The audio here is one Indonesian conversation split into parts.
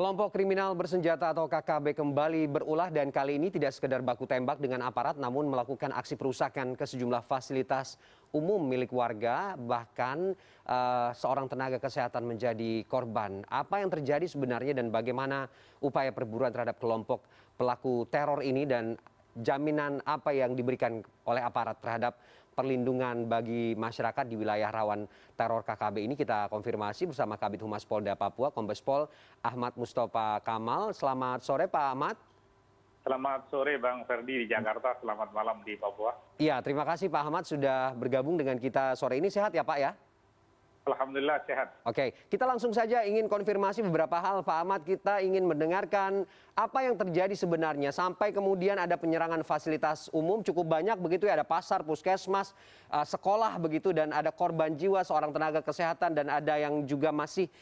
Kelompok kriminal bersenjata atau KKB kembali berulah dan kali ini tidak sekedar baku tembak dengan aparat namun melakukan aksi perusakan ke sejumlah fasilitas umum milik warga, bahkan seorang tenaga kesehatan menjadi korban. Apa yang terjadi sebenarnya dan bagaimana upaya perburuan terhadap kelompok pelaku teror ini dan jaminan apa yang diberikan oleh aparat terhadap perlindungan bagi masyarakat di wilayah rawan teror KKB ini kita konfirmasi bersama Kabid Humas Polda Papua, Kombes Pol Ahmad Mustafa Kamal. Selamat sore Pak Ahmad. Selamat sore Bang Ferdi di Jakarta, selamat malam di Papua. Iya, terima kasih Pak Ahmad sudah bergabung dengan kita sore ini. Sehat ya Pak ya? Alhamdulillah sehat. Oke, kita langsung saja ingin konfirmasi beberapa hal Pak Ahmad. Kita ingin mendengarkan apa yang terjadi sebenarnya sampai kemudian ada penyerangan fasilitas umum cukup banyak begitu ya, ada pasar, puskesmas, sekolah begitu, dan ada korban jiwa seorang tenaga kesehatan dan ada yang juga masih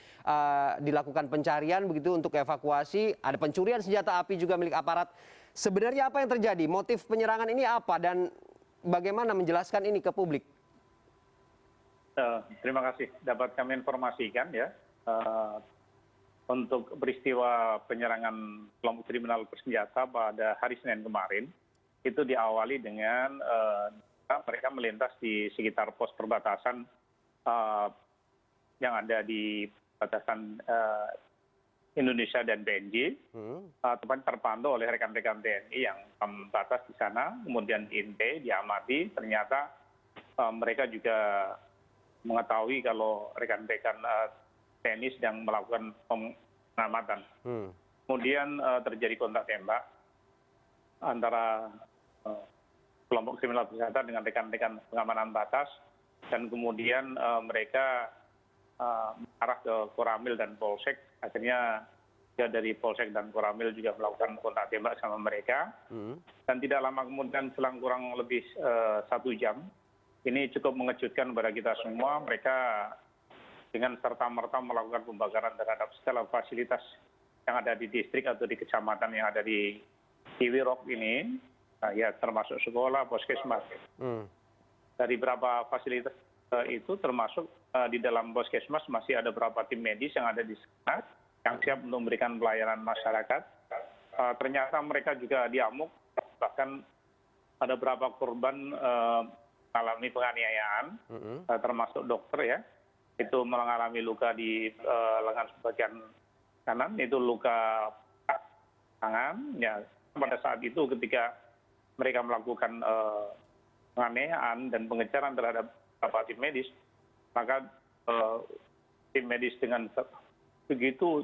dilakukan pencarian begitu untuk evakuasi. Ada pencurian senjata api juga milik aparat. Sebenarnya apa yang terjadi? Motif penyerangan ini apa dan bagaimana menjelaskan ini ke publik? Terima kasih dapat kami informasikan ya, untuk peristiwa penyerangan kelompok kriminal bersenjata pada hari Senin kemarin itu diawali dengan mereka melintas di sekitar pos perbatasan yang ada di perbatasan Indonesia dan PNJ, tepat terpantau oleh rekan-rekan TNI yang membatas di sana, kemudian diintip, diamati, ternyata mereka juga mengetahui kalau rekan-rekan TNI sedang melakukan pengamatan. Kemudian terjadi kontak tembak antara kelompok kriminal bersenjata dengan rekan-rekan pengamanan batas, dan kemudian mereka mengarah ke Koramil dan Polsek. Akhirnya dari Polsek dan Koramil juga melakukan kontak tembak sama mereka. Dan tidak lama kemudian, selang kurang lebih 1 jam, ini cukup mengejutkan kepada kita semua. Mereka dengan serta-merta melakukan pembakaran terhadap segala fasilitas yang ada di distrik atau di kecamatan yang ada di Wirok ini, ya termasuk sekolah, puskesmas. Dari beberapa fasilitas itu termasuk di dalam puskesmas masih ada beberapa tim medis yang ada di sana yang siap untuk memberikan pelayanan masyarakat. Ternyata mereka juga diamuk, bahkan ada beberapa korban mengalami penganiayaan, termasuk dokter ya, itu mengalami luka di lengan sebagian kanan, itu luka tangan. Ya, pada saat itu ketika mereka melakukan penganiayaan dan pengejaran terhadap beberapa tim medis, maka tim medis dengan begitu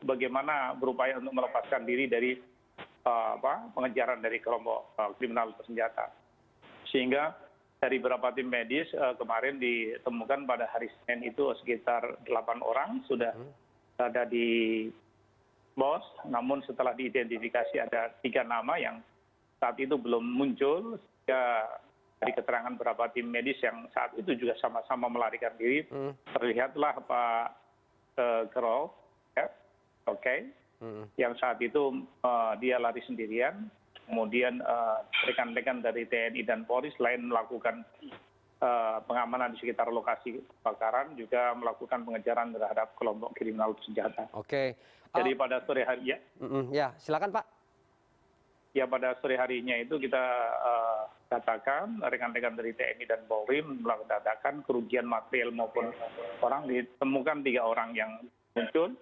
bagaimana berupaya untuk melepaskan diri dari pengejaran dari kelompok kriminal bersenjata. Sehingga dari beberapa tim medis kemarin ditemukan pada hari Senin itu sekitar 8 orang sudah ada di pos, namun setelah diidentifikasi ada 3 nama yang saat itu belum muncul, sehingga dari keterangan beberapa tim medis yang saat itu juga sama-sama melarikan diri, terlihatlah Pak Kerol, ya, yang saat itu dia lari sendirian. Kemudian rekan-rekan dari TNI dan Polri selain melakukan pengamanan di sekitar lokasi kebakaran, juga melakukan pengejaran terhadap kelompok kriminal bersenjata. Oke. Jadi pada sore hari ya, silakan Pak. Ya, pada sore harinya itu kita katakan rekan-rekan dari TNI dan Polri mengatakan kerugian material maupun orang, ditemukan 3 orang yang muncul.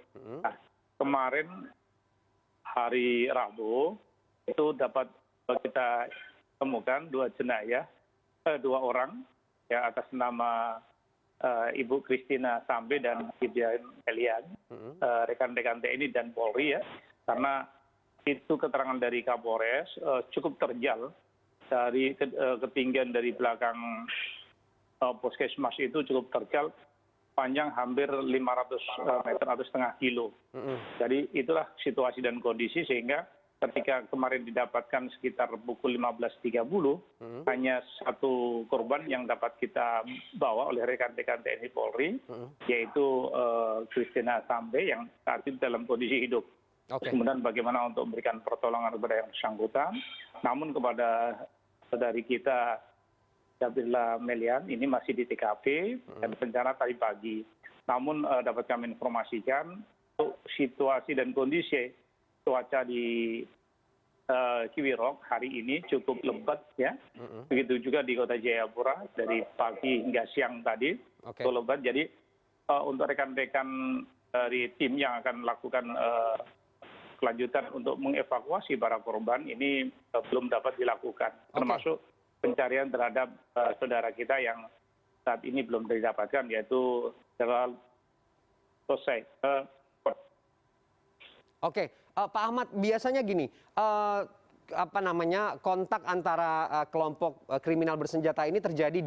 Nah, kemarin hari Rabu itu dapat kita temukan 2 jenazah, 2 orang ya, atas nama Ibu Christina Sambe dan Gideon Elian, rekan-rekan TNI dan Polri ya, karena itu keterangan dari Kapolres cukup terjal dari ketinggian dari belakang puskesmas itu cukup terjal, panjang hampir 500 meter atau setengah kilo. Jadi itulah situasi dan kondisi, sehingga ketika kemarin didapatkan sekitar pukul 15.30, hanya 1 korban yang dapat kita bawa oleh rekan-rekan TNI Polri, yaitu Christina Sambe yang saat itu dalam kondisi hidup. Kemudian bagaimana untuk memberikan pertolongan kepada yang bersangkutan. Namun kepada saudari kita Gabriela Melian ini masih di TKP dan bencana tadi pagi. Namun dapat kami informasikan situasi dan kondisi cuaca di Kiwirok hari ini cukup lebat ya. Begitu juga di Kota Jayapura dari pagi hingga siang tadi cukup lebat. Jadi untuk rekan-rekan dari tim yang akan melakukan kelanjutan untuk mengevakuasi para korban ini belum dapat dilakukan, termasuk pencarian terhadap saudara kita yang saat ini belum didapatkan, yaitu General Tosai. Oke, Pak Ahmad, biasanya gini, kontak antara kelompok kriminal bersenjata ini terjadi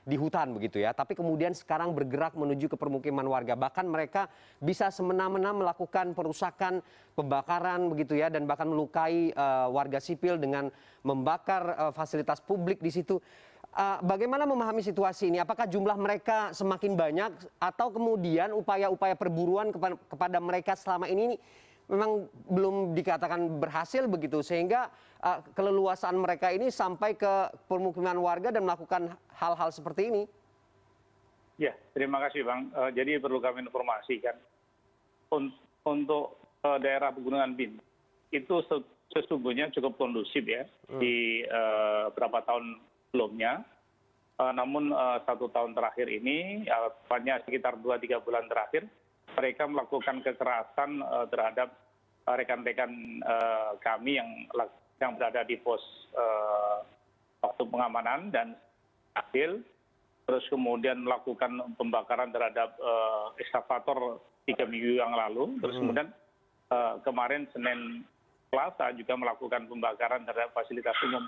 di hutan begitu ya, tapi kemudian sekarang bergerak menuju ke permukiman warga. Bahkan mereka bisa semena-mena melakukan perusakan, pembakaran begitu ya, dan bahkan melukai warga sipil dengan membakar fasilitas publik di situ. Bagaimana memahami situasi ini? Apakah jumlah mereka semakin banyak atau kemudian upaya-upaya perburuan kepada mereka selama ini memang belum dikatakan berhasil begitu, sehingga keleluasaan mereka ini sampai ke permukiman warga dan melakukan hal-hal seperti ini? Ya, terima kasih Bang. Jadi perlu kami informasikan, untuk daerah Pegunungan Bintang itu sesungguhnya cukup kondusif ya di beberapa tahun sebelumnya. Namun 1 tahun terakhir ini, tepatnya sekitar 2-3 bulan terakhir, mereka melakukan kekerasan terhadap rekan-rekan kami yang berada di pos waktu pengamanan dan adil, terus kemudian melakukan pembakaran terhadap ekskavator 3 minggu yang lalu, terus kemudian kemarin Senin Selasa juga melakukan pembakaran terhadap fasilitas umum.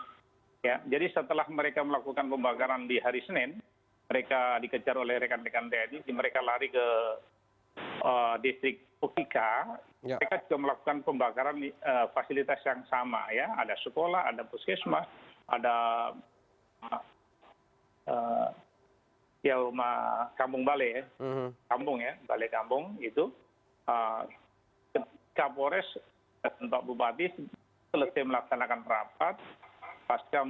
Ya, jadi setelah mereka melakukan pembakaran di hari Senin, mereka dikejar oleh rekan-rekan TNI, mereka lari ke distrik Ukika. Mereka juga melakukan pembakaran fasilitas yang sama ya, ada sekolah, ada puskesmas, ada rumah kampung balai ya, kampung ya, balai kampung itu. Kapolres dan Pak Bupati selesai melaksanakan rapat pasca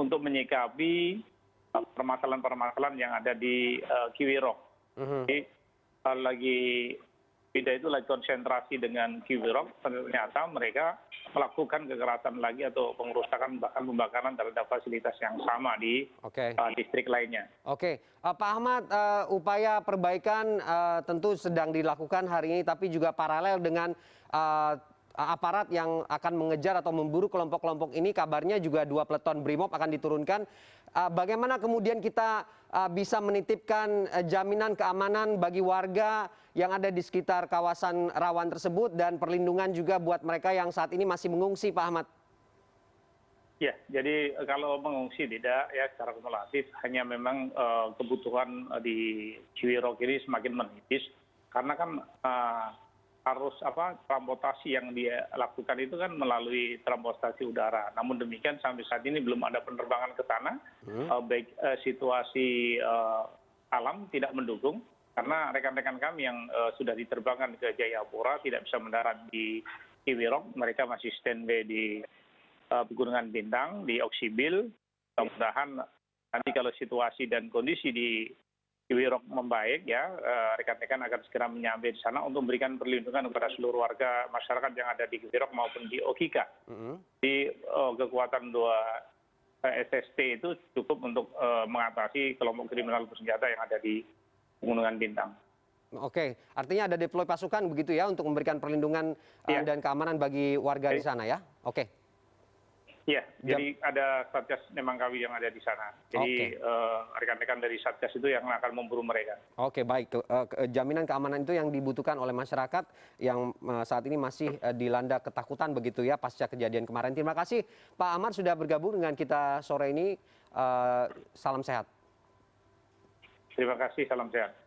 untuk menyikapi permasalahan-permasalahan yang ada di Kiwirok. Jadi lagi beda itu lagi konsentrasi dengan Kiwirok, ternyata mereka melakukan kekerasan lagi atau pengerusakan bahkan pembakaran terhadap fasilitas yang sama di distrik lainnya. Oke, Pak Ahmad, upaya perbaikan tentu sedang dilakukan hari ini, tapi juga paralel dengan aparat yang akan mengejar atau memburu kelompok-kelompok ini, kabarnya juga 2 peleton BRIMOB akan diturunkan. Bagaimana kemudian kita bisa menitipkan jaminan keamanan bagi warga yang ada di sekitar kawasan rawan tersebut dan perlindungan juga buat mereka yang saat ini masih mengungsi, Pak Ahmad? Ya, jadi kalau mengungsi tidak ya secara kumulatif, hanya memang kebutuhan di Kiwirok ini semakin menipis karena kan arus transportasi yang dia lakukan itu kan melalui transportasi udara. Namun demikian sampai saat ini belum ada penerbangan ke sana, baik situasi alam tidak mendukung karena rekan-rekan kami yang sudah diterbangkan ke Jayapura tidak bisa mendarat di Kiwirok, mereka masih standby di Pegunungan Bintang di Oksibil. Mudah-mudahan nanti kalau situasi dan kondisi di Kiwirok membaik ya, rekan-rekan akan segera menyampai di sana untuk memberikan perlindungan kepada seluruh warga masyarakat yang ada di Kiwirok maupun di Okika. Di kekuatan 2 SST itu cukup untuk mengatasi kelompok kriminal bersenjata yang ada di Pegunungan Bintang. Oke, artinya ada deploy pasukan begitu ya untuk memberikan perlindungan dan keamanan bagi warga di sana ya? Oke. Ya, jadi ada Satgas Nemangkawi yang ada di sana. Jadi rekan-rekan dari Satgas itu yang akan memburu mereka. Oke, baik. Jaminan keamanan itu yang dibutuhkan oleh masyarakat yang saat ini masih dilanda ketakutan begitu ya pasca kejadian kemarin. Terima kasih Pak Ahmad sudah bergabung dengan kita sore ini. Salam sehat. Terima kasih, salam sehat.